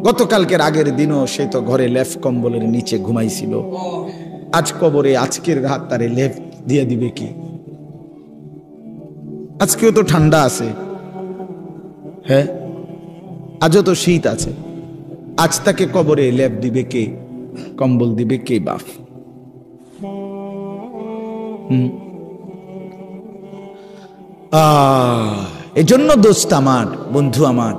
গতকালকের আগের দিনও সে তো ঘরে লেফ কম্বলের নিচে ঘুমাইছিল, আজ কবরে আজকের রাত তারে লেফ দিয়ে দিবে কি? আজকেও তো ঠান্ডা আছে, হ্যাঁ আজও তো শীত আছে, আজ তাকে কবরে লেপ দিবে কে, কম্বল দিবে কে বাপ? এজন্য দোস্ত আমার, বন্ধু আমার,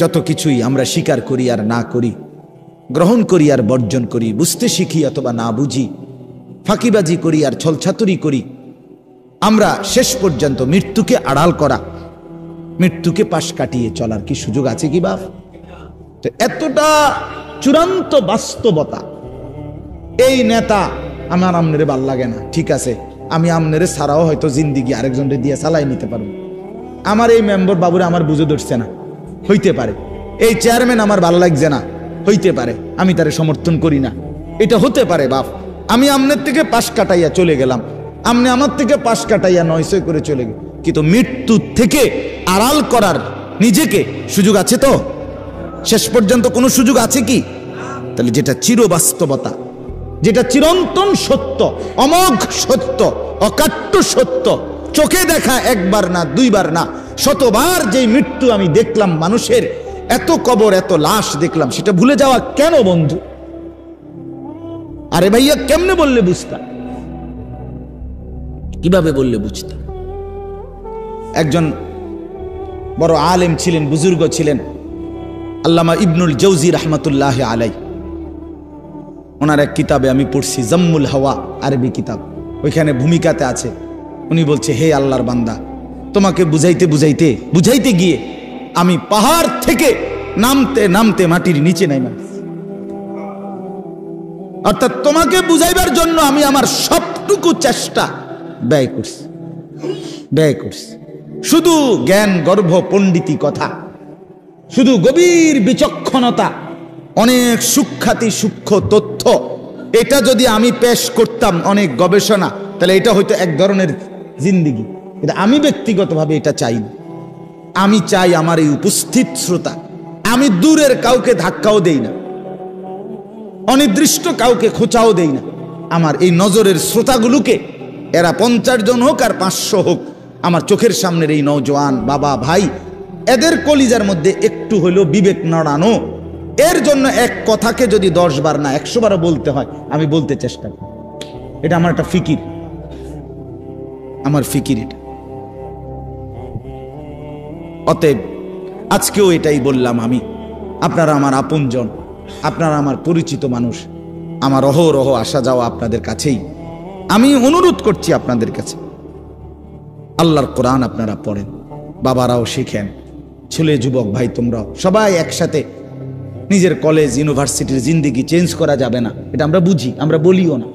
যত কিছুই আমরা স্বীকার করি আর না করি, গ্রহণ করি আর বর্জন করি, বুঝতে শিখি অথবা না বুঝি, ফাঁকিবাজি করি আর ছলছাতুরি করি, আমরা শেষ পর্যন্ত মৃত্যুকে আড়াল করা, মৃত্যুকে পাশ কাটিয়ে চলার কি সুযোগ আছে কি বাপ? এতটা চূড়ান্ত বাস্তবতা। এই নেতা আমার আমনেরে ভাল লাগে না, ঠিক আছে, আমি আমনেরে ছাড়াও হয়তো জিন্দিগি আরেকজনকে দিয়ে চালাই নিতে পারবো। আমার এই মেম্বার বাবুরে আমার বুঝে ধরছে না, হইতে পারে। এই চেয়ারম্যান আমার ভাল লাগছে না, হইতে পারে, আমি তারে সমর্থন করি না, এটা হতে পারে বাপ। আমি আমনের থেকে পাশ কাটাইয়া চলে গেলাম, আমনে আমার থেকে পাশ কাটাইয়া নয়সই করে চলে গেল, কিন্তু মৃত্যু থেকে আড়াল করার নিজেকে সুযোগ আছে তো? শেষ পর্যন্ত কোনো সুযোগ আছে কি? তাহলে যেটা চিরবাস্তবতা, যেটা চিরন্তন সত্য, অমোঘ সত্য, অকাট্য সত্য, চোখে দেখা একবার না দুইবার না শতবার যেই মৃত্যু আমি দেখলাম মানুষের, এত কবর এত লাশ দেখলাম, সেটা ভুলে যাওয়া কেন বন্ধু? আরে ভাইয়া কেমনে বললে বুঝতাম? কিভাবে বললে বুঝতাম? একজন বড় আলেম ছিলেন, বুজুর্গ ছিলেন, আল্লামা ইবনুল জৌজি রহমতুল্লাহ আলাই। ওনার এক কিতাবে আমি পড়ছি, জম্মুল হাওয়া, আরবি কিতাব, ওইখানে ভূমিকাতে আছে, উনি বলছে, হে আল্লাহর বান্দা, তোমাকে বুঝাইতে বুঝাইতে বুঝাইতে গিয়ে আমি পাহাড় থেকে নামতে নামতে মাটির নিচে নাইমা, অর্থাৎ তোমাকে বুঝাইবার জন্য আমি আমার সবটুকু চেষ্টা ব্যয় করছি। শুধু জ্ঞান গর্ভ পণ্ডিতি কথা, শুধু গভীর বিচক্ষণতা, অনেক সূক্ষ্মাতি সূক্ষ্ম তথ্য, এটা যদি আমি পেশ করতাম, অনেক গবেষণা, তাহলে এটা হয়তো এক ধরনের জিন্দিগি। এটা আমি ব্যক্তিগতভাবে এটা চাই না। আমি চাই আমার এই উপস্থিত শ্রোতা, আমি দূরের কাউকে ধাক্কাও দেই না, অনির্দিষ্ট কাউকে খোঁচাও দেই না, আমার এই নজরের শ্রোতাগুলোকে, এরা 50 জন হোক আর 500 হোক, আমার চোখের সামনের এই নওজোয়ান বাবা ভাই, এদের কলিজার মধ্যে একটু হইলেও বিবেক নড়ানো, এর জন্য এক কথাকে যদি 10 বার না 100 বারও বলতে হয়, আমি বলতে চেষ্টা করি। এটা আমার একটা ফিকির, আমার ফিকির এটা। অতএব আজকেও এটাই বললাম, আমি, আপনারা আমার আপনজন, আপনারা আমার পরিচিত মানুষ, আমার অহরহ আসা যাওয়া আপনাদের কাছেই। আমি অনুরোধ করছি আপনাদের কাছে, আল্লাহর কোরআন আপনারা পড়েন, বাবারাও শিখেন, ছেলে যুবক ভাই তোমরা সবাই একসাথে। নিজের কলেজ ইউনিভার্সিটির জিন্দিগি চেঞ্জ করা যাবে না, এটা আমরা বুঝি, আমরা বলিও না,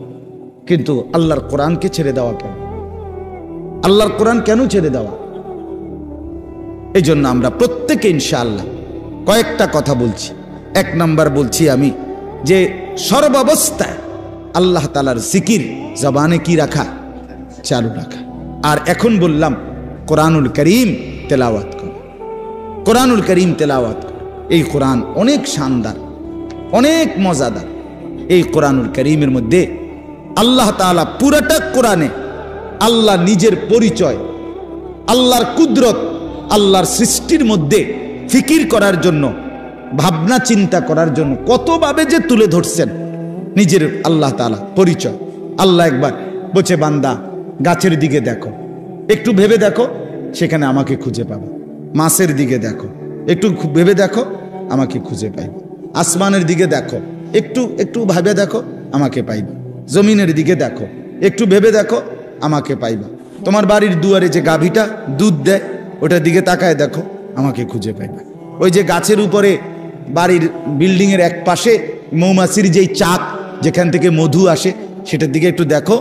কিন্তু আল্লাহর কোরআনকে ছেড়ে দেওয়া কেন? আল্লাহর কোরআন কেন ছেড়ে দেওয়া? এই জন্য আমরা প্রত্যেকে ইনশাআল্লাহ কয়েকটা কথা বলছি। 1 নাম্বার বলছি আমি যে সর্বাবস্থায় আল্লাহ তাআলার জিকির জবানে কি রাখা, চালু রাখা। আর এখন বললাম কোরআনুল করিম তেলাওয়াত কর, কোরআনুল করিম তেলাওয়াত কর। এই কোরআন অনেক শানদার, অনেক মজাদার। এই কোরআনুল করিমের মধ্যে আল্লাহ তাআলা পুরাটা কোরআনে আল্লাহ নিজের পরিচয়, আল্লাহর কুদরত, আল্লাহর সৃষ্টির মধ্যে ফিকির করার জন্য, ভাবনা চিন্তা করার জন্য কতভাবে যে তুলে ধরছেন নিজের আল্লাহ তাআলা পরিচয়। আল্লাহ একবার বলছে, বান্দা গাছের দিকে দেখো, একটু ভেবে দেখো, সেখানে আমাকে খুঁজে পাবে। মাছের দিকে দেখো, একটু ভেবে দেখো, আমাকে খুঁজে পাইবে। আসমানের দিকে দেখো, একটু একটু ভেবে দেখো, আমাকে পাইবে। জমিনের দিকে দেখো, একটু ভেবে দেখো, আমাকে পাইবা। তোমার বাড়ির দুয়ারে যে গাভীটা দুধ দেয়, ওটার দিকে তাকায় দেখো, আমাকে খুঁজে পাইবা। ওই যে গাছের উপরে বাড়ির বিল্ডিং এর এক পাশে মৌমাছির যেই চাক, যেখান থেকে মধু আসে, সেটার দিকে একটু দেখো,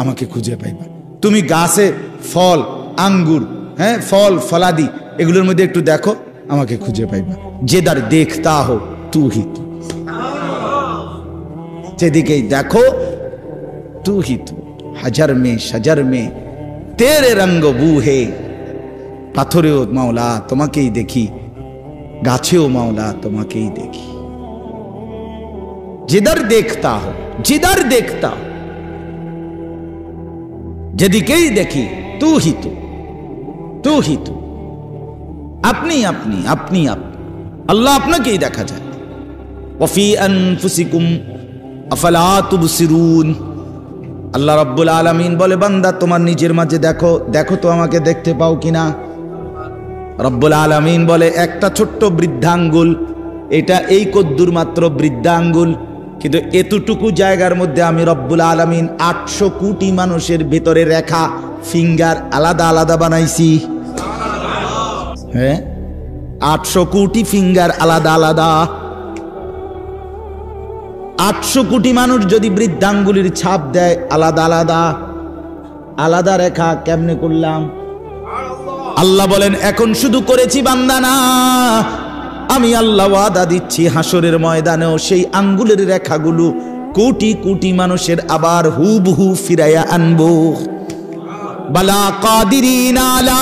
আমাকে খুঁজে পাইবা। তুমি গাছে ফল, আঙ্গুর, হ্যাঁ ফল ফলাদি, এগুলোর মধ্যে একটু দেখো, আমাকে খুঁজে পাইবা। যেদার দেখতা হো তু হি তু, যেদিকেই দেখো তু হি তু। হাজার মে সাজার মে তেরে রঙ্গ বু হে, পাথরেও মাওলা তোমাকেই দেখি, গাছেও মাওলা তোমাকেই দেখি। जिधर देखता हो, जिधर देखता हो, যেদিকেই দেখি তু হি তু, তু হি তু, আপনি আপনি আপনি আপনি, আল্লাহ আপনাকেই দেখা যায়। ওয়াফি আনফুসিকুম আফালা তুবসিরুন, আল্লাহ রাব্বুল আলামিন বলে বান্দা তোমার নিজের মাঝে দেখো, দেখো তো আমাকে দেখতে পাও কিনা। রব্বুল আলামিন বলে একটা ছোট্ট বৃদ্ধাঙ্গুল, এটা এই কদ্দুর মাত্র বৃদ্ধাঙ্গুল, কিন্তু এতটুকু জায়গার মধ্যে আমি রব্বুল আলামিন 800 কোটি মানুষের ভেতরে রেখা ফিঙ্গার আলাদা আলাদা বানাইছি। হ্যাঁ, 800 কোটি ফিঙ্গার আলাদা আলাদা। 800 কোটি মানুষ যদি বৃদ্ধাঙ্গুলির ছাপ দেয় আলাদা আলাদা, আলাদা রেখা কেমনে করলাম? আল্লাহ বলেন এখন শুধু করেছি বান্দা না, আমি আল্লাহ ওয়াদা দিচ্ছি হাসরের ময়দানেও সেই আঙ্গুলের রেখাগুলো কোটি কোটি মানুষের আবার হুবহু ফিরাইয়া আনবো। বালা কাদিরিনা আলা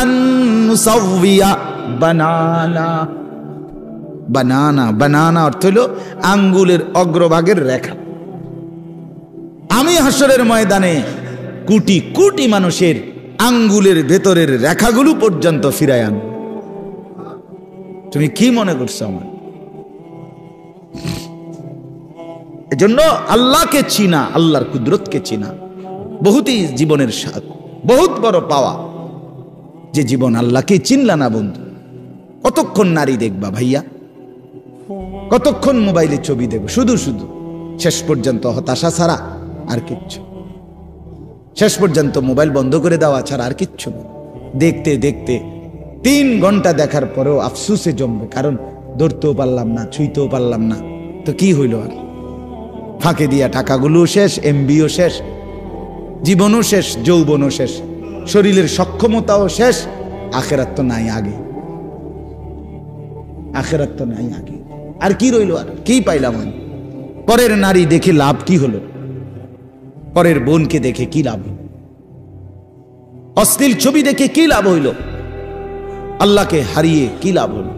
আন নুসাউবিয়া বানানা। বানানা, বানানা অর্থ হলো আঙ্গুলের অগ্রভাগের রেখা। আমি হাসরের ময়দানে কোটি কোটি মানুষের আঙ্গুলের ভেতরের রেখাগুলো পর্যন্ত ফিরায় আনবো। তুমি কি মনে করছো আমার? এজন্য আল্লাহকে চিনা, আল্লাহর কুদরতকে চিনা বহুতই জীবনের স্বাদ, বহুত বড় পাওয়া। যে জীবন আল্লাহকে চিনলা না বন্ধু, কতক্ষণ নারী দেখবা ভাইয়া, কতক্ষণ মোবাইলে ছবি দেখবো শুধু শুধু, শেষ পর্যন্ত হতাশা ছাড়া আর কিচ্ছু। শেষ পর্যন্ত মোবাইল বন্ধ করে দেওয়া ছাড়া আর কিচ্ছু না। দেখতে দেখতে 3 ঘন্টা দেখার পরেও আফসুসে জমবে, কারণ ধরতেও পারলাম না, ছুঁইতেও পারলাম না। তো কি হইল আর? ফাঁকে দিয়া টাকাগুলো শেষ, এমবিও শেষ, জীবনও শেষ, যৌবনও শেষ, শরীরের সক্ষমতাও শেষ। আখেরাত তো নাই আগে, আখেরাত তো নাই আগে। আর কি রইল? আর কি পাইলাম আমি? পরের নারী দেখে লাভ কি হলো? পরের বোনকে দেখে কি লাভ হইল? অশ্লীল ছবি দেখে কি লাভ হইল? আল্লাহকে হারিয়ে কি লাভ হল?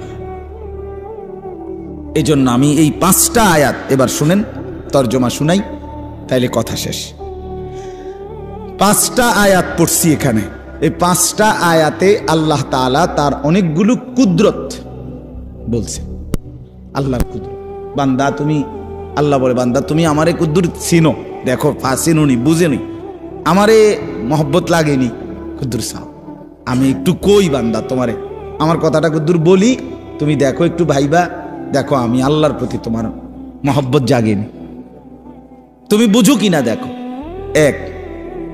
এই জন্য আমি এই 5টা আয়াত এবার শুনেন, তর্জমা শুনাই, তাইলে কথা শেষ। 5টা আয়াত পড়ছি এখানে। এই 5টা আয়াতে আল্লাহ তাআলা তার অনেকগুলো কুদরত বলছে। আল্লাহর কুদরত, বান্দা তুমি, আল্লাহ বলে বান্দা তুমি আমারে কুদরত চিনো, দেখো ফাসিনুনি, বুঝেনি, আমারে মহব্বত লাগেনি, কুদরত সাহ আমি একটু কই বান্দা তোমারে, আমার কথাটা কুদুর বলি, তুমি দেখো একটু ভাইবা, দেখো আমি আল্লাহর প্রতি তোমার মহব্বত জাগেনি, তুমি বুঝো কিনা দেখো।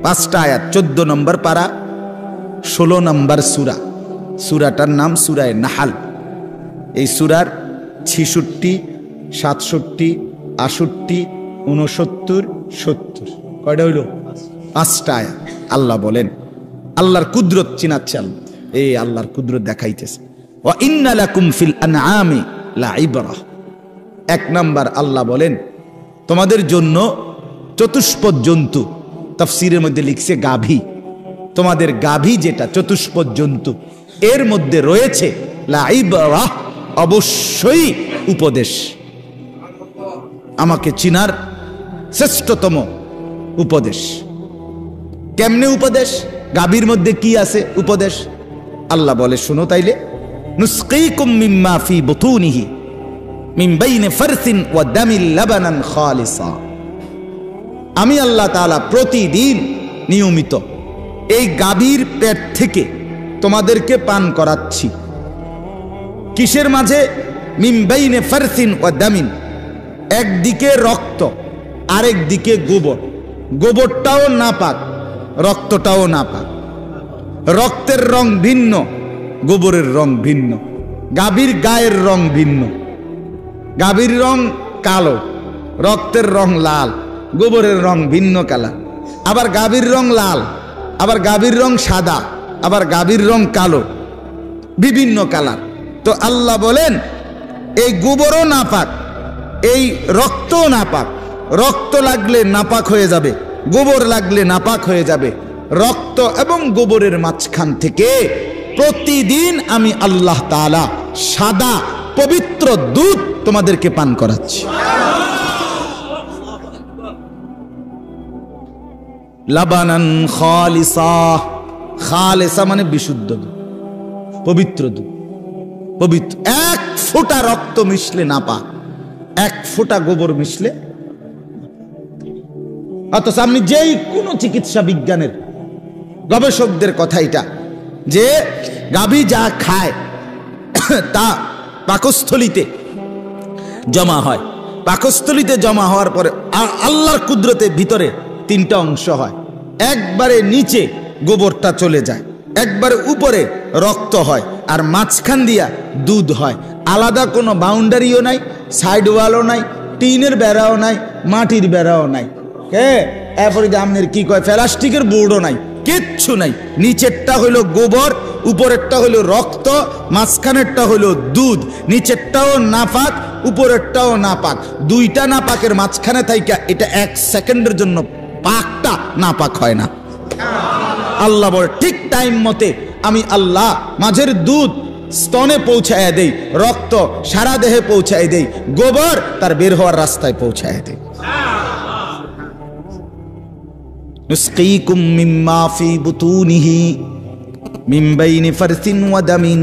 5টা আয়াত, 14 নম্বর পারা, 16 নম্বর সূরা। সূরাটার নাম সূরায়ে নাহাল। এই সূরার 66, 67, 68, 69, 70 কয়টা হইল? 5টা আয়াত। আল্লাহ বলেন আল্লাহর কুদরত চিনাচ্ছে, আল্লাহ এই আল্লাহর কুদরত দেখাইতেছে। ওয়া ইন্না লাকুম ফিল আনআমি লাইবরা। 1 নাম্বার আল্লাহ বলেন তোমাদের জন্য চতুষ্পদ জন্তু, তাফসীরের মধ্যে লিখছে গাভী, তোমাদের গাভী যেটা চতুষ্পদ জন্তু, এর মধ্যে রয়েছে লাইবরা, অবশ্যই উপদেশ। আমাকে চিনার শ্রেষ্ঠতম উপদেশ। কেমনে উপদেশ? গাভীর মধ্যে কি আছে উপদেশ? আল্লাহ বলে শুনো তাইলে, নুসকিকুম মিম্মা ফি বুতুনিহি মিন বাইনি ফারসিন ওয়া দামিল লাবানান খালিসা। আমি আল্লাহ তাআলা প্রতিদিন নিয়মিত এই গাভীর পেট থেকে তোমাদেরকে পান করাচ্ছি। কিসের মাঝে? মিন বাইনি ফারসিন ওয়া দামিন, একদিকে রক্ত, আরেক দিকে গোবর। গোবরটাও নাপাক, রক্তটাও নাপাক। রক্তের রং ভিন্ন, গোবরের রং ভিন্ন। গাভীর গায়ের রং ভিন্ন, গাভীর রং কালো, রক্তের রং লাল, গোবরের রং ভিন্ন কালার। আবার গাভীর রং লাল, আবার গাভীর রং সাদা, আবার গাভীর রং কালো, বিভিন্ন কালার। তো আল্লাহ বলেন এই গোবরও নাপাক, এই রক্তও নাপাক। রক্ত লাগলে নাপাক হয়ে যাবে, গোবর লাগলে নাপাক হয়ে যাবে। রক্ত এবং গোবরের মাঝখান থেকে প্রতিদিন আমি আল্লাহ তাআলা সাদা পবিত্র দুধ তোমাদেরকে পান করাচ্ছি। লাবানান খালিসা, খালিসা মানে বিশুদ্ধ দুধ, পবিত্র দুধ, পবিত্র। এক ফোঁটা রক্ত মিশলে না পাক, এক ফোঁটা গোবর মিশলে। অথচ আপনি যেই কোনো চিকিৎসা বিজ্ঞানের গবেষকদের কথা এটা, যে গাভী যা খায় তা পাকস্থলিতে জমা হয়, পাকস্থলিতে জমা হওয়ার পরে আল্লাহর কুদরতে ভিতরে তিনটা অংশ হয়। একবারে নিচে গোবরটা চলে যায়, একবারে উপরে রক্ত হয়, আর মাঝখান দিয়া দুধ হয়। আলাদা কোনো বাউন্ডারিও নাই, সাইড ওয়ালও নাই, টিনের বেড়াও নাই, মাটির বেড়াও নাই, এরপরে আপনার কি কয় প্লাস্টিকের বোর্ডও নাই, কিচ্ছু নাই। নিচেরটা হইল গোবর, উপরেরটা হইল রক্ত, মাঝখানেরটা হইল দুধ। নিচেরটাও নাপাক, উপরেরটাও নাপাক, দুইটা নাপাকের মাঝখানে থাইকা এটা 1 সেকেন্ডের জন্য পাকটা নাপাক হয় না। আল্লাহ বলে ঠিক টাইম মতে আমি আল্লাহ মাঝের দুধ স্তনে পৌঁছায় দেই, রক্ত সারা দেহে পৌঁছায় দেই, গোবর তার বের হওয়ার রাস্তায় পৌঁছায় দেই। নুসকিকুম মিম্মা ফি বুতুনিহি মিন বাইনি ফারসিন ওয়া দামিন,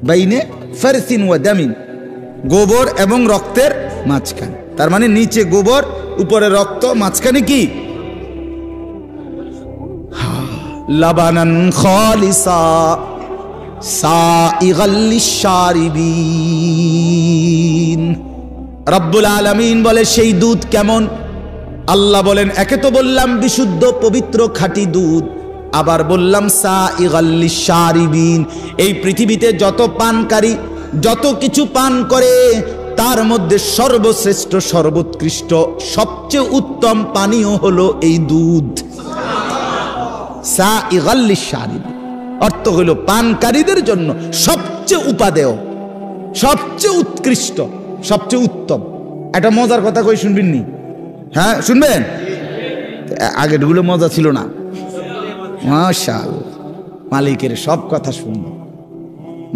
বাইনে ফারসিন ওয়া দামিন, গোবর এবং রক্তের মাঝখানে। তার মানে নিচে গোবর, উপরে রক্ত, মাঝখানে কি? লাবানান খালিসা সাইগাল লিশারিবিন। রব্বুল আলামিন বলে সেই দুধ কেমন? আল্লাহ বলেন একে তো বললাম বিশুদ্ধ পবিত্র খাঁটি দুধ, আবার বললাম সাইগাল লিশারিবিন। এই পৃথিবীতে যত পানকারী যত কিছু পান করে তার মধ্যে সর্বশ্রেষ্ঠ, সর্বোৎকৃষ্ট, সবচেয়ে উত্তম পানীয় হলো এই দুধ। সাইগাল লিশারিবিন অর্থ হলো পানকারীদের জন্য সবচেয়ে উপাদেয়, সবচেয়ে উৎকৃষ্ট, সবচেয়ে উত্তম। একটা মজার কথা কই, শুনবেন নি? হ্যাঁ শুনবেন? আগের গুলো মজা ছিল না। মাশাআল্লাহ, মালিকের সব কথা শুনবো,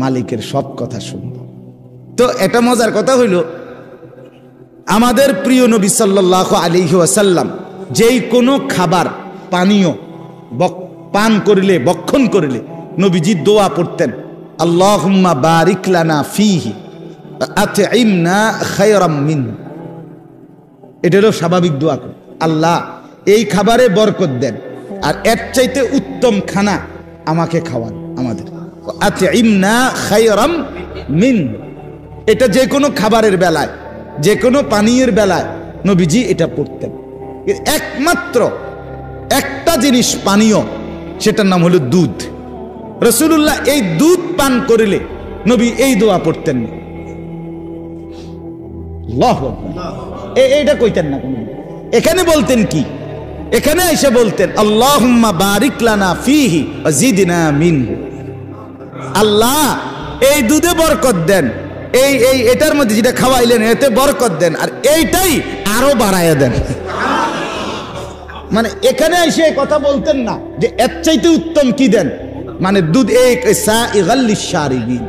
মালিকের সব কথা শুনবো। তো এটা মজার কথা হইল, আমাদের প্রিয় নবী সাল্লাল্লাহু আলাইহি ওয়াসাল্লাম যেই কোনো খাবার পানীয় পান করিলে, বক্ষণ করিলে নবীজি দোয়া পড়তেন, আল্লাহুম্মা বারিক লানা ফীহি আতইমনা খায়রাম মিনহু। এটা হলো স্বাভাবিক দোয়া। আল্লাহ এই খাবারে বরকত দেন, আর এর চাইতে উত্তম খানা আমাকে খাওয়ান, আমাদের। আতইমনা খায়রাম মিনহু, এটা যে কোনো খাবারের বেলায়, যে কোনো পানীয়ের বেলায় নবীজি এটা পড়তেন। একমাত্র একটা জিনিস পানীয়, সেটার নাম হলো দুধ। রাসূলুল্লাহ এই দুধ পান করিলে নবী এই দোয়া পড়তেন না। আল্লাহু আকবার, এইটা কইতেন না কোনো। এখানে বলতেন কি? এখানে এসে বলতেন আল্লাহুম্মা বারিক লানা ফীহি ওয়া জিদনা মিনহু। আল্লাহ এই দুধে বরকত দেন, এটার মধ্যে যেটা খাওয়াইলেন এতে বরকত দেন, আর এইটাই আরো বাড়ায়া দেন। মানে এখানে এসে কথা বলতেন না যে এর চাইতে উত্তম কি দেন, মানে দুধ। সাইগাল লিশারিবিন,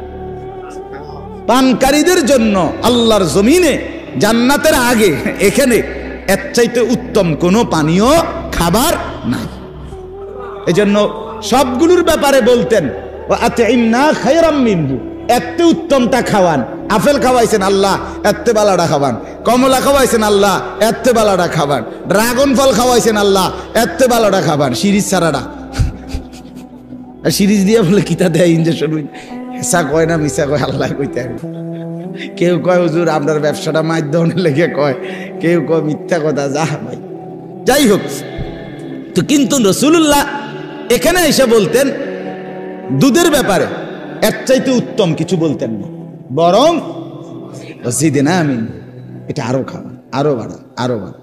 পানকারীদের জন্য আল্লাহর জমিনে জান্নাতের আগে এখানে এর চাইতে উত্তম কোনো পানীয় খাবার নাই। এজন্য সবগুলোর ব্যাপারে বলতেন আতইমনা খায়রাম মিনহু, এত উত্তমটা খাওয়ান। আপেল খাওয়াইছেন আল্লাহ, এত বালাটা খাওয়ান। কমলা খাওয়াইছেন আল্লাহ, এত বালাটা খাওয়ান। ড্রাগন ফল খাওয়াইছেন আল্লাহ, এত বালাটা খাওয়ান। সিরিজ ছাড়াটা, সিরিজ দিয়ে বলে কিতা দেয় ইঞ্জেকশন, হেসা কয় না মিশা কয়, আল্লাহ কইতে। কেউ কয় হুজুর আপনার ব্যবসাটা মাধ্যমের লেগে কয়, কেউ কয় মিথ্যা কথা। যা ভাই, যাই হোক। তো কিন্তু রাসূলুল্লাহ এখানে এসে বলতেন দুধের ব্যাপারে এর চাইতে উত্তম কিছু বলতেন না, বরং জিদনা আমিন, এটা আরো খাওয়া, আরো বাড়া, আরো বাড়া।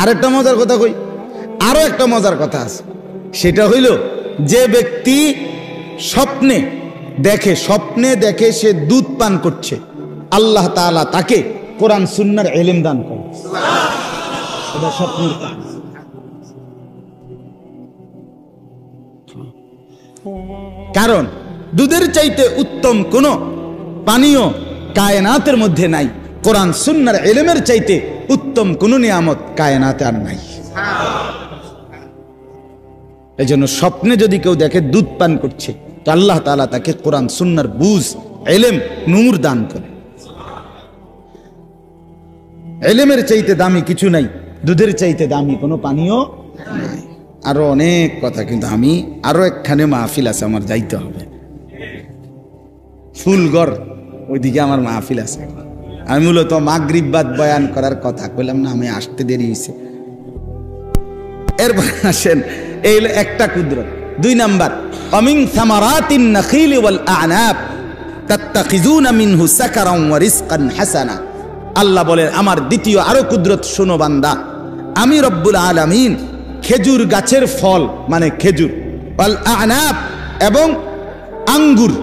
আরেকটা মজার কথা কই, আরো একটা মজার কথা আছে। সেটা হইল যে ব্যক্তি স্বপ্নে দেখে সে দুধ পান করছে, আল্লাহ তাআলা তাকে কোরআন সুন্নাহর ইলম দান করে। এটা স্বপ্নের কাজ। কারণ দুধের চাইতে উত্তম কোনো পানীয় কায়নাতের মধ্যে নাই। কোরআন সুন্নাহর ইলমের চাইতে উত্তম কোন নিয়ামত কায়নাতে আর নাই। এজন্য স্বপ্নে যদি কেউ দেখে দুধ পান করছে, তো আল্লাহ তাআলা তাকে কোরআন সুন্নাহর বুঝ, ইলম, নূর দান করে। ইলমের চাইতে দামি কিছু নাই, দুধের চাইতে দামি কোনো পানীয় নাই। আরো অনেক কথা, কিন্তু আমি আরো একখানে মাহফিল আছে, আমার যাইতে হবে ফুলগড়, ওইদিকে আমার মাহফিল আছে। আমি মূলত মাগরিব বাদ বয়ান করার কথা কইলাম না, আমি আসতে দেরি হয়েছে। এরপর আসেন, এই হলো একটা কুদরত। 2 নাম্বার, অমিন সামারাতিন নাখিল ওয়াল আনাব তাত্তাখিজুনা মিনহু সাকারান ওয়া রিজকান হাসানা। আল্লাহ বলেন আমার দ্বিতীয় আরো কুদরত শোনো বান্দা, আমি রব্বুল আলামিন খেজুর গাছের ফল মানে খেজুর, ওয়াল আনাব এবং আঙ্গুর,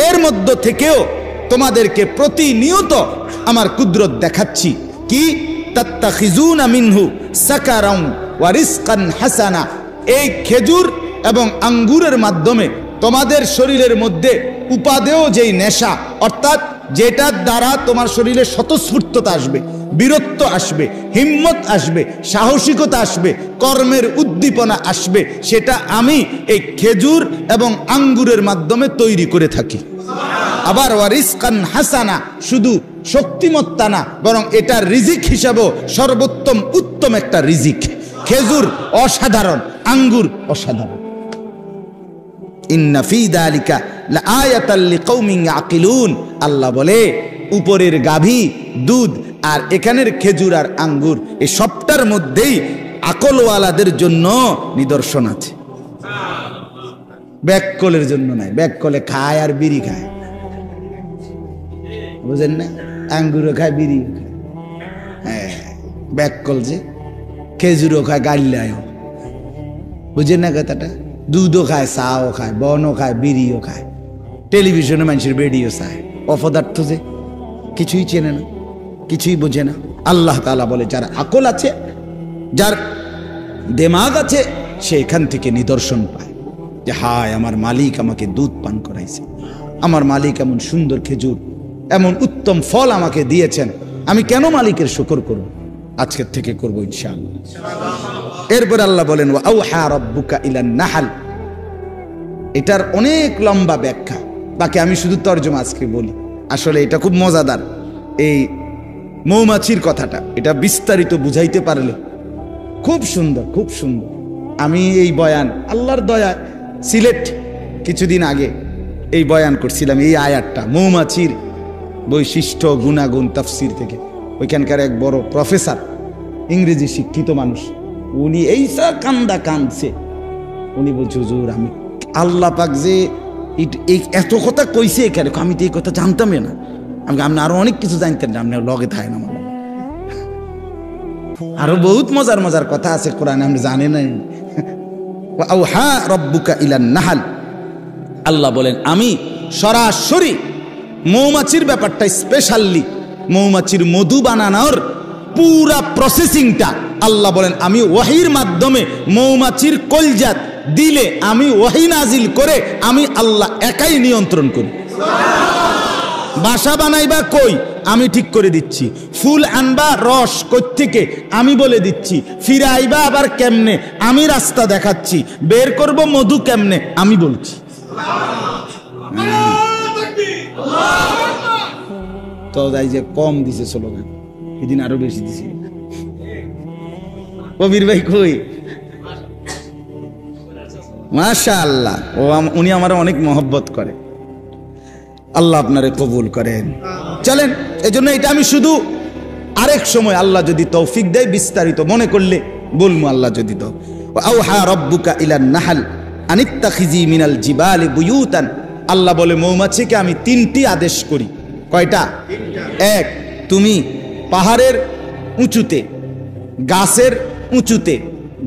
এর মধ্য থেকেও তোমাদেরকে প্রতিনিয়ত আমার কুদরত দেখাচ্ছি। কি? তাত্তাখিজুনা মিনহু সাকারান ওয়া রিজকান হাসানা। এই খেজুর এবং আঙ্গুরের মাধ্যমে তোমাদের শরীরের মধ্যে উপাদেয় যেই নেশা, অর্থাৎ যেটার দ্বারা তোমার শরীরে স্বতঃস্ফূর্ততা আসবে, বীরত্ব আসবে, হিম্মত আসবে, সাহসিকতা আসবে, কর্মের উদ্দীপনা আসবে, সেটা আমি এই খেজুর এবং আঙ্গুরের মাধ্যমে তৈরি করে থাকি। আবার ওয়ারিসকান হাসানা, শুধু শক্তিমত্তা না, বরং এটা রিজিক হিসাবেও সর্বোত্তম উত্তম একটা রিজিক। খেজুর অসাধারণ, আঙ্গুর অসাধারণ। ইন্না ফি যালিকা লাআয়াতাল লিকাউমিন ইয়াকিলুন। আল্লাহ বলে উপরের গাভী, দুধ আর এখানের খেজুর আর আঙ্গুর, এই সবটার মধ্যেই আকলওয়ালাদের জন্য নিদর্শন আছে। ব্যাককলের জন্য নাই, ব্যাককলে খায় আর বিড়ি খায়, বুঝেন না? আঙ্গুরও খায়, বিড়িও খায়। হ্যাঁ, ব্যাককল যে খেজুরও খায়, গাল্লায়ও, বুঝেন না কথাটা? দুধও খায়, চাও খায়, বনও খায়, বিড়িও খায়, টেলিভিশনে মানুষের বেডিও চায়। অপদার্থ যে কিছুই চেনে না, কিছুই বোঝে না। আল্লাহ তাআলা বলে যার আকল আছে, যার দিমাগ আছে, সে এখান থেকে নিদর্শন পায় যে হায় আমার মালিক আমাকে দুধ পান করাইছে, আমার মালিক এমন সুন্দর খেজুর, এমন উত্তম ফল আমাকে দিয়েছেন, আমি কেন মালিকের শুকর করব? আজকের থেকে করব ইনশাআল্লাহ। এরপর আল্লাহ বলেন ওয়া আওহা রাব্বুকা ইলান নাহল। এটার অনেক লম্বা ব্যাখ্যা, বাকি আমি শুধু তরজমা আজকে বলি। আসলে এটা খুব মজাদার, এই মৌমাছির কথাটা, এটা বিস্তারিত বুঝাইতে পারলে খুব সুন্দর, খুব সুন্দর। আমি এই বয়ান আল্লাহর দয়া সিলেট কিছুদিন আগে এই বয়ান করছিলাম, এই আয়াতটা মৌমাছির বৈশিষ্ট্য গুণাগুণ তাফসির থেকে। ওইখানকার এক বড় প্রফেসর, ইংরেজি শিক্ষিত মানুষ, উনি এই কান্দা কাঁদছে। উনি বলছে হুজুর আমি আল্লাহ পাক যে এত কথা কইছে এখানে, আমি তো এই কথা জানতামই না। আপনি আরো অনেক কিছু জানতেন না, আপনি লগে থাকেন আমার, আরো বহুত মজার মজার কথা আছে কোরআনে, আপনি জানেন না। আওহা রাব্বুকা ইলান নাহল। আল্লাহ বলেন আমি সরাসরি মৌমাছির ব্যাপারটা স্পেশালি, মৌমাছির মধু বানানোর পুরা প্রসেসিংটা আল্লাহ বলেন আমি ওয়াহির মাধ্যমে মৌমাছির কলজাত দিলে আমি ওয়াহি নাজিল করে আমি আল্লাহ একাই নিয়ন্ত্রণ করি। বাসা বানাইবা কই আমি ঠিক করে দিচ্ছি, ফুল আনবা রস কোত্থেকে আমি বলে দিচ্ছি, ফিরে আইবা আবার কেমনে আমি রাস্তা দেখাচ্ছি, বের করব মধু কেমনে আমি বলছি। তো যাই যে কম দিছে স্লোগান, এদিন আরো বেশি দিছে। কবির ভাই কই? মাশাআল্লাহ, উনি আমার অনেক মহব্বত করে, আল্লাহ আপনারে কবুল করেন। চলেন, এজন্য এটা আমি শুধু আরেক সময় আল্লাহ যদি তৌফিক দেয় বিস্তারিত মনে করলে বলবো, আল্লাহ যদি দাও। আওহা রাব্বুকা ইলান নাহল আনিত্তাখিজি মিনাল জিবালি বুয়ুতান। আল্লাহ বলে মৌমাছিকে আমি 3টি আদেশ করি। কয়টা? 1, তুমি পাহাড়ের উঁচুতে, গাছের উঁচুতে,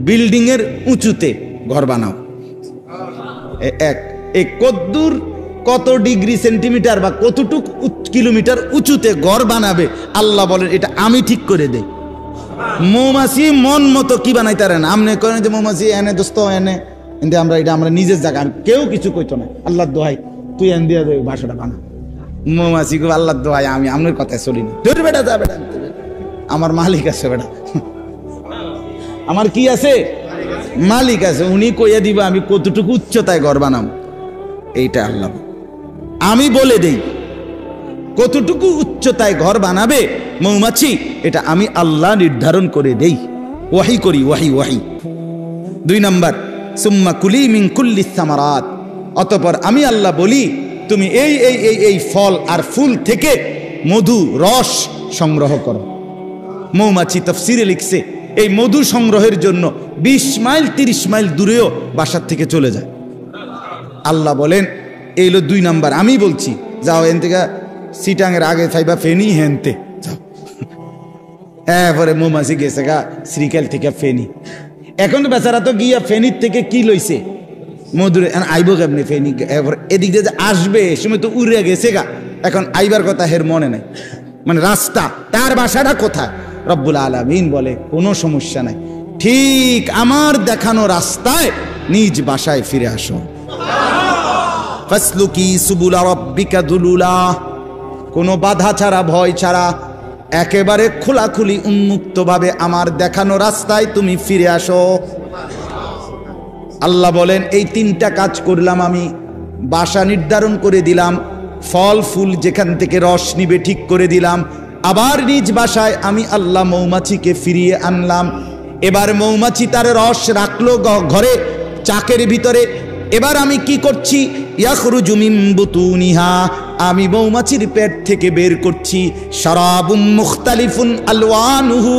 বিল্ডিং এর উঁচুতে ঘর বানাও। 1, এই কদ্দুর কত ডিগ্রি সেন্টিমিটার বা কতটুক কিলোমিটার উঁচুতে ঘর বানাবে আল্লাহ বলেন এটা আমি ঠিক করে দেই। মৌমাছি মন মতো কি বানাইতে পারে না। আপনি করেন যে মৌমাছি এনে দোস্ত এনে কিন্তু আমরা এটা আমরা নিজের জায়গা, কেউ কিছু কইতো না। আল্লাহর দোহাই তুই এন দিয়ে বাসাটা বানা, মৌমাছি গো আল্লাহ দোয়ায় আমি আপনার কথায় চলি না। ধর বেটা যা বেটা, আমার মালিক আছে বেটা, আমার কি আছে? মালিক আছে, উনি কইয়া দিবা আমি কতটুকু উচ্চতায় ঘর বানাম। এইটা আল্লাহ, আমি বলে দেই কতটুকু উচ্চতায় ঘর বানাবে মৌমাছি, এটা আমি আল্লাহ নির্ধারণ করে দেই, ওয়াহি করি, ওয়াহি। 2 নাম্বার, সুম্মা কুলি মিন কুল্লিস সামারাত, অতঃপর আমি আল্লাহ বলি তুমি এই এই এই এই ফল আর ফুল থেকে মধু রস সংগ্রহ করো। মৌমাছি তাফসীরে লিখছে এই মধু সংগ্রহের জন্য 20 মাইল 30 মাইল দূরেও বাসার থেকে চলে যায়। আল্লাহ বলেন এই হলো 2 নাম্বার, আমি বলছি যাও এন থেকে সিটাঙের আগে থাইবা ফেনি হেনতে যাও। হ্যাঁ, পরে মৌমাছি গেছে গা শ্রীকাল থেকে ফেনি। এখন বেচারা তো গিয়া ফেনির থেকে কি লইছে মধুরে, আইব কেমনি ফেনি, এদিক দিয়ে আসবে সময় তো উড়ে গেছে গা, এখন আইবার কথা হের মনে নাই, মানে রাস্তা তার বাসাটা কোথায়। রব্বুল আলামিন বলে কোনো সমস্যা নাই, ঠিক আমার দেখানো রাস্তায় নিজ বাসায় ফিরে আসো। ফাসলুকি সুবুলা রাব্বিকা দুলুলা, কোনো বাধা ছাড়া ভয় ছাড়া একেবারে খোলাখুলি উন্মুক্তভাবে আমার দেখানো রাস্তায় তুমি ফিরে আসো। আল্লাহ বলেন এই 3টা কাজ করলাম আমি, বাসা নির্ধারণ করে দিলাম, ফল ফুল যেখান থেকে রস নিবে ঠিক করে দিলাম, আবার নিজ বাসায় আমি আল্লাহ মৌমাছিকে ফিরিয়ে আনলাম। এবার মৌমাছি তার রস রাখলো ঘরে চাকের ভিতরে, এবার আমি কি করছি, ইয়াখরুজু মিন বুতুনিহা, আমি মৌমাছির পেট থেকে বের করছি শারাবুম মুখতালিফুন আলওয়ানুহু।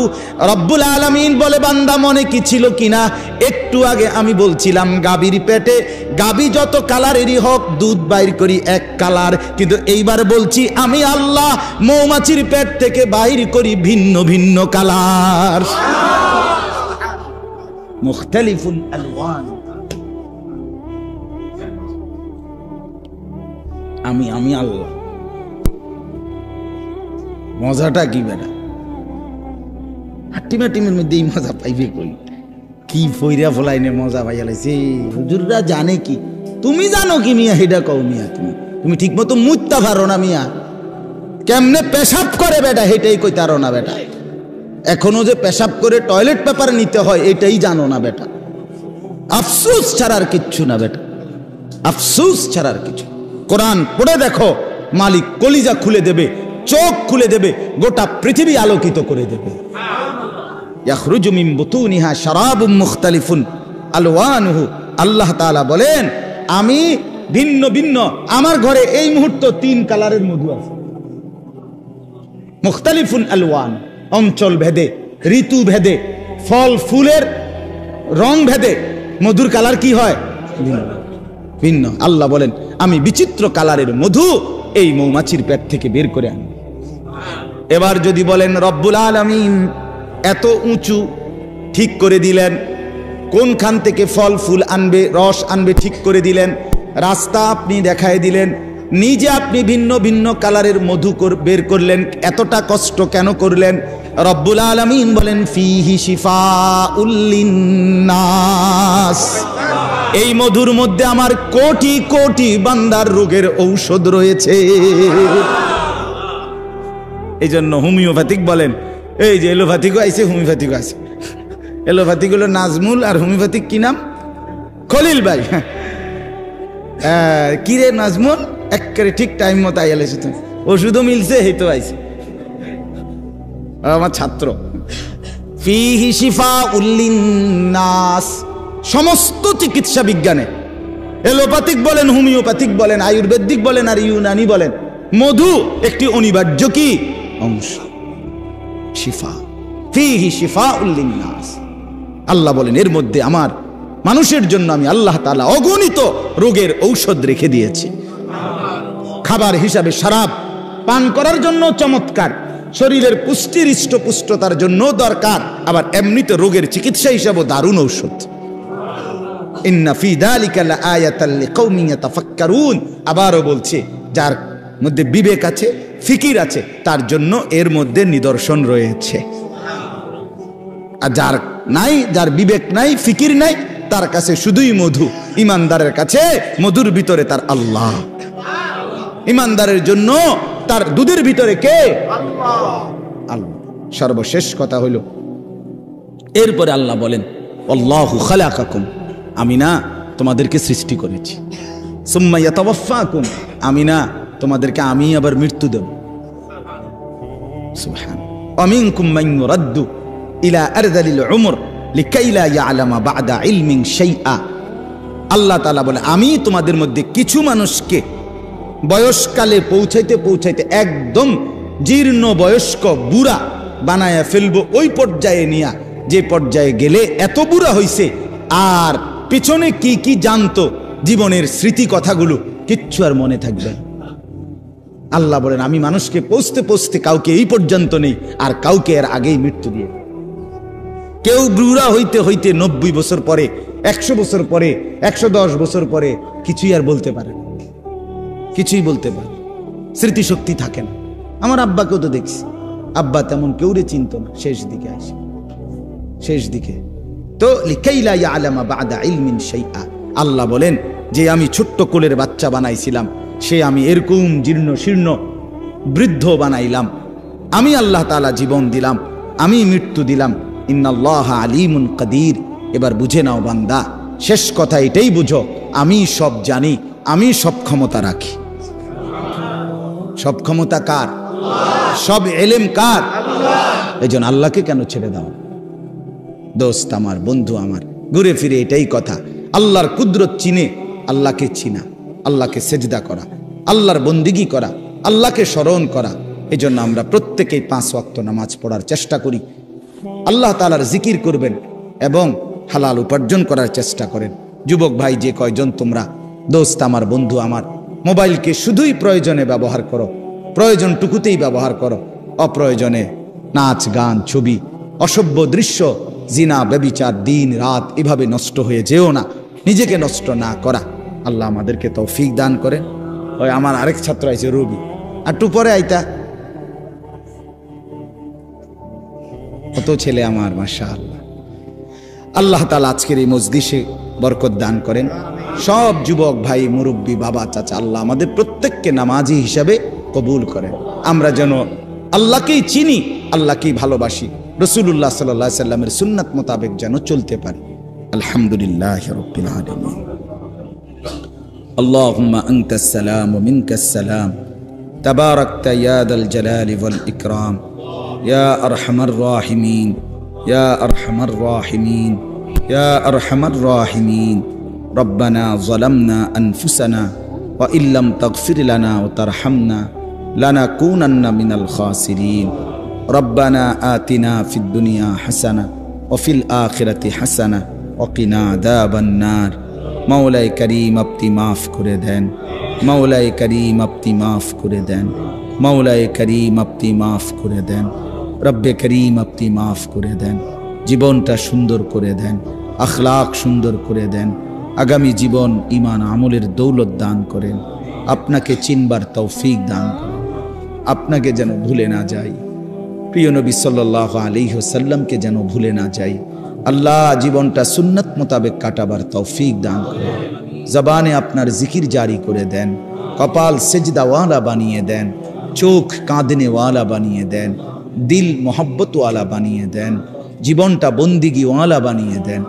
রব্বুল আলামিন বলে বান্দা মনে কি ছিল কিনা, একটু আগে আমি বলছিলাম গাভীর পেটে গাভী যত কালারেরই হোক দুধ বাইর করি এক কালার, কিন্তু এইবার বলছি আমি আল্লাহ মৌমাছির পেট থেকে বাইর করি ভিন্ন ভিন্ন কালার। মুখতালিফুন আলওয়ান, আমি আল্লাহ। মজাটা কি বেটা, হাট্টিমাটিমের মধ্যে এই মজা পাইবে কই, কি ফইরা ফলাইনে মজা পাইয়া লাইছে। হুজুররা জানে কি, তুমি জানো কি মিয়া, হেডা কও মিয়া, তুমি ঠিক মতো মুত্তা পারো না মিয়া, কেমনে পেশাব করে বেটা হেটাই কইতে পারো না বেটা, এখনো যে পেশাব করে টয়লেট পেপার নিতে হয় এটাই জানো না বেটা। আফসোস ছাড়ার কিচ্ছু না বেটা, আফসোস ছাড়ার কিছু। কোরআন পড়ে দেখো, মালিক কলিজা খুলে দেবে, চোখ খুলে দেবে, গোটা পৃথিবী আলোকিত করে দেবে। ইয়াখরুজু মিন বুতুনিহা শারাবুম মুখতালিফুন আলওয়ানুহু, আল্লাহ তাআলা বলেন আমি ভিন্ন ভিন্ন, আমার ঘরে এই মুহূর্তে 3 কালারের মধু আছে। মুখতালিফুন আলওয়ান, অঞ্চল ভেদে, ঋতু ভেদে, ফল ফুলের রং ভেদে মধুর কালার কি হয় ভিন্ন। আল্লাহ বলেন আমি বিচিত্র কালারের মধু এই মৌমাছির পেট থেকে বের করে আনি। এবার যদি বলেন রব্বুল আলামিন এত উঁচু ঠিক করে দিলেন, কোনখান থেকে ফল ফুল আনবে রস আনবে ঠিক করে দিলেন, রাস্তা আপনি দেখায় দিলেন, নিজে আপনি ভিন্ন ভিন্ন কালারের মধু বের করলেন, এতটা কষ্ট কেন করলেন? রব্বুল আলামিন বলেন ফিহি শিফাউল লিন্নাস, এই মধুর মধ্যে আমার কোটি কোটি বান্দার রোগের ঔষধ রয়েছে। এই জন্য হোমিওপ্যাথিক বলেন, এই যে এলোপ্যাথিকও আইছে হোমিওপ্যাথিকও আছে, এলোপ্যাথিক হলো নাজমুল আর হোমিওপ্যাথিক কি নাম? খলিল ভাই। কিরে নাজমুল, একেবারে ঠিক টাইম মতো আইয়া লেছে, তুমি ওষুধও মিলছে, এই তো আইছে আমার ছাত্র। ফিহি শিফাউল লিন্নাস, সমস্ত চিকিৎসা বিজ্ঞানে এলোপ্যাথিক বলেন, হোমিওপ্যাথিক বলেন, আয়ুর্বেদিক বলেন আর ইউনানি বলেন, মধু একটি অনিবার্য কি অংশ। শিফা, ফিহি শিফাউল লিন্নাস, আল্লাহ বলেন এর মধ্যে আমার মানুষের জন্য আমি আল্লাহ তাআলা অগণিত রোগের ঔষধ রেখে দিয়েছি। খাবার হিসাবে শরাব পান করার জন্য চমৎকার, শরীরের পুষ্টির হৃষ্টপুষ্টতার জন্য দরকার, আবার এমনিতে রোগের চিকিৎসা হিসাবে দারুণ ঔষধ। ইন্না ফি যালিকা লাআয়াতাল লিকাউমিন ইয়াতাফাক্কারুন, আবারও বলছে যার মধ্যে বিবেক আছে, ফিকির আছে, তার জন্য এর মধ্যে নিদর্শন রয়েছে। আর যার নাই, যার বিবেক নাই, ফিকির নাই, তার কাছে শুধুই মধু। ইমানদারের কাছে মধুর ভিতরে তার আল্লাহ। ইমানদারের জন্য তার দুধের ভিতরে কে? আল্লাহ। সর্বশেষ কথা হইল, এরপরে আল্লাহ বলেন আল্লাহু খালাকাকুম, আমি না তোমাদেরকে সৃষ্টি করেছি, সুম্মা ইয়াতাওয়াফাকুম, আমি না তোমাদেরকে আমি আবার মৃত্যু দেব। সুবহান। ওয়া মিনকুম মান ইউরাদ্দু ইলা আরযালিল উমর লিকাই লা ইয়ালামা বা'দা ইলমিন শাইআ। আল্লাহ তাআলা বলে, আমি তোমাদের মধ্যে কিছু মানুষকে বয়সকালে পৌঁছাইতে পৌঁছাইতে একদম জীর্ণ বয়স্ক বুড়া বানায়া ফেলবো, ওই পর্যায়ে নিয়া, যে পর্যায়ে গেলে এত বুড়া হইছে আর পিছনে কি কি জানতো, জীবনের স্মৃতি কথাগুলো কিচ্ছু আর মনে থাকবে। আল্লাহ বলেন, আমি মানুষকে পৌঁছতে পৌঁছতে কাউকে এই পর্যন্ত নেই, আর কাউকে এর আগেই মৃত্যু দিয়ে। কেউ বুড়া হইতে হইতে 90 বছর পরে, 100 বছর পরে, 110 বছর পরে কিছুই আর বলতে পারে না, কিছুই বলতে পারে, স্মৃতিশক্তি থাকে না। আমার আব্বাকেও তো দেখছি, আব্বা তেমন কেউরে চিনত না শেষ দিকে আসে, শেষ দিকে। তো লিকাই লা ইয়ালামা বা'দা ইলমিন শাইআ, আল্লাহ বলেন যে আমি ছোট্ট কোলের বাচ্চা বানাইছিলাম, সে আমি এরকম জীর্ণ শীর্ণ বৃদ্ধ বানাইলাম। আমি আল্লাহ তাআলা জীবন দিলাম, আমি মৃত্যু দিলাম। ইন্নাল্লাহা আলিমুন কাদির। এবার বুঝে নাও বান্দা, শেষ কথা এটাই বুঝো, আমি সব জানি, আমি সব ক্ষমতা রাখি। সব ক্ষমতা কার? সব এলেম কার? এই জন্য আল্লাহকে কেন ছেড়ে দাও? দোস্ত আমার, বন্ধু আমার, ঘুরে ফিরে এটাই কথা, আল্লাহর কুদরত চিনে আল্লাহকে চিনা, আল্লাহকে সেজদা করা, আল্লাহর বন্দিগি করা, আল্লাহকে স্মরণ করা। এই জন্য আমরা প্রত্যেকেই 5 ওয়াক্ত নামাজ পড়ার চেষ্টা করি, আল্লাহ তাআলার জিকির করবেন এবং হালাল উপার্জন করার চেষ্টা করেন। যুবক ভাই যে কয়জন তোমরা, দোস্ত আমার, বন্ধু আমার, মোবাইলকে শুধুই প্রয়োজনে ব্যবহার করো, প্রয়োজনটুকুতেই ব্যবহার করো, অপ্রয়োজনে নাচ গান ছবি অসভ্য দৃশ্য জিনা ব্যভিচার দিন রাত এভাবে নষ্ট হয়ে যেও না, নিজেকে নষ্ট না করা। আল্লাহ আমাদেরকে তৌফিক দান করেন। ওই আমার আরেক ছাত্র আছে রবি, একটু পরে আইতা, কত ছেলে আমার, মাশাআল্লাহ। আল্লাহ তাআলা আজকের এই মজলিসে বরকত দান করেন। সব যুবক ভাই, মুরব্বী, বাবা, চাচা, আল্লাহ আমাদের প্রত্যেককে নামাজি হিসাবে কবুল করেন। আমরা যেন আল্লাহকেই চিনি, আল্লাহকেই ভালোবাসি, রাসূলুল্লাহ সাল্লাল্লাহু আলাইহি সাল্লামের সুন্নাত মোতাবেক যেন চলতে পারি। আলহামদুলিল্লাহি রাব্বিল আলামিন। আল্লাহুম্মা আনতাস সালাম ওয়া মিনকাস সালাম, তাবারাকতা ইয়া দাল জালালি ওয়াল ইকরাম, ইয়া আরহামার রাহিমিন, ইয়া আরহামার রাহিমিন, ইয়া আরহামার রাহিমিন। রব্বানা যালামনা আনফুসানা ওয়া ইল্লাম তাগফির লানা ওয়া তারহামনা লানাকুনান্না মিনাল খাসিরিন। রব্বানা আতিনা ফিদ দুনিয়া হাসানা ওয়া ফিল আখিরাতি হাসানা ওয়া কিনা আযাবান নার। মাওলাই করিম আপনি মাফ করে দেন, মাওলাই করিম আপনি মাফ করে দেন, মাওলাই করিম আপনি মাফ করে দেন, রব্বে করিম আপনি মাফ করে দেন। জীবনটা সুন্দর করে দেন, আখলাক সুন্দর করে দেন, আগামী জীবন ঈমান আমলের দৌলত দান করেন, আপনাকে চিনবার তৌফিক দান করেন, আপনাকে যেন ভুলে না যাই, প্রিয় নবী সাল্লাল্লাহু আলাইহি ওয়াসাল্লামকে যেন ভুলে না যাই। আল্লাহ জীবনটা সুন্নাত মোতাবেক কাটাবার তৌফিক দান করেন, জবানে আপনার জিকির জারি করে দেন, কপাল সেজদাওয়ালা বানিয়ে দেন, চোখ কাঁদনেওয়ালা বানিয়ে দেন, দিল মোহব্বতওয়ালা বানিয়ে দেন, জীবনটা বন্দিগিওয়ালা বানিয়ে দেন।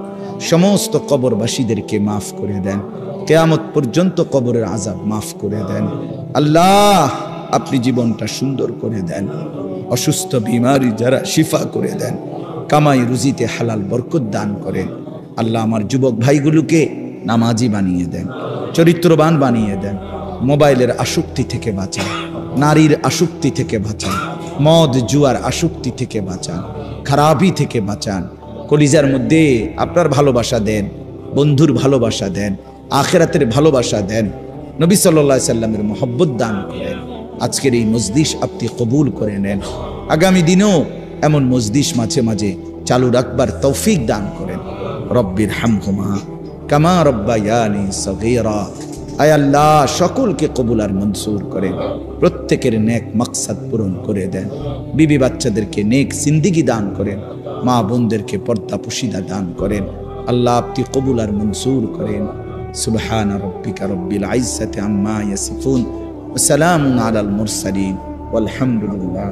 সমস্ত কবরবাসীদেরকে মাফ করে দেন, কিয়ামত পর্যন্ত কবরের আযাব মাফ করে দেন। আল্লাহ আপনি জীবনটা সুন্দর করে দেন, অসুস্থ বিমারি যারা শিফা করে দেন, কামাই রুজিতে হালাল বরকত দান করেন। আল্লাহ আমার যুবক ভাইগুলোকে নামাজি বানিয়ে দেন, চরিত্রবান বানিয়ে দেন, মোবাইলের আসক্তি থেকে বাঁচান, নারীর আসক্তি থেকে বাঁচান, মদ জুয়ার আসক্তি থেকে বাঁচান, খারাপি থেকে বাঁচান। কলিজার মধ্যে আপনার ভালোবাসা দেন, বন্ধুর ভালোবাসা দেন, আখিরাতের ভালোবাসা দেন, নবী সাল্লাল্লাহু আলাইহি সাল্লামের মহব্বত দান করেন। আজকের এই মজলিস আপনি কবুল করে নেন, আগামী দিনেও এমন মজলিস মাঝে মাঝে চালু রাখবার তৌফিক দান করেন। রব্বির হামহুমা কামা রব্বায়ানি সগীরা। আয় আল্লাহ সকলকে কবুল আর মনসুর করেন, প্রত্যেকের নেক মাকসাদ পূরণ করে দেন, বিবি বাচ্চাদেরকে নেক জিন্দেগি দান করেন, মা বোনদেরকে পর্দা পুশিদা দান করেন। আল্লাহ আপনি কবুল আর মনসুর করেন। সুবহান রাব্বিকা রব্বিল ইজ্জাতি আম্মা ইয়াসিফুন সালামুন আলাল মুরসালিন আলহামদুলিল্লাহ।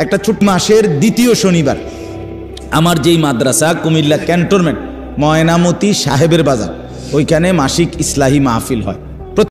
একটা ছোট মাসের দ্বিতীয় শনিবার আমার যেই মাদ্রাসা কুমিল্লা ক্যান্টনমেন্ট ময়নামতি সাহেবের বাজার, ওইখানে মাসিক ইসলাহি মাহফিল হয়।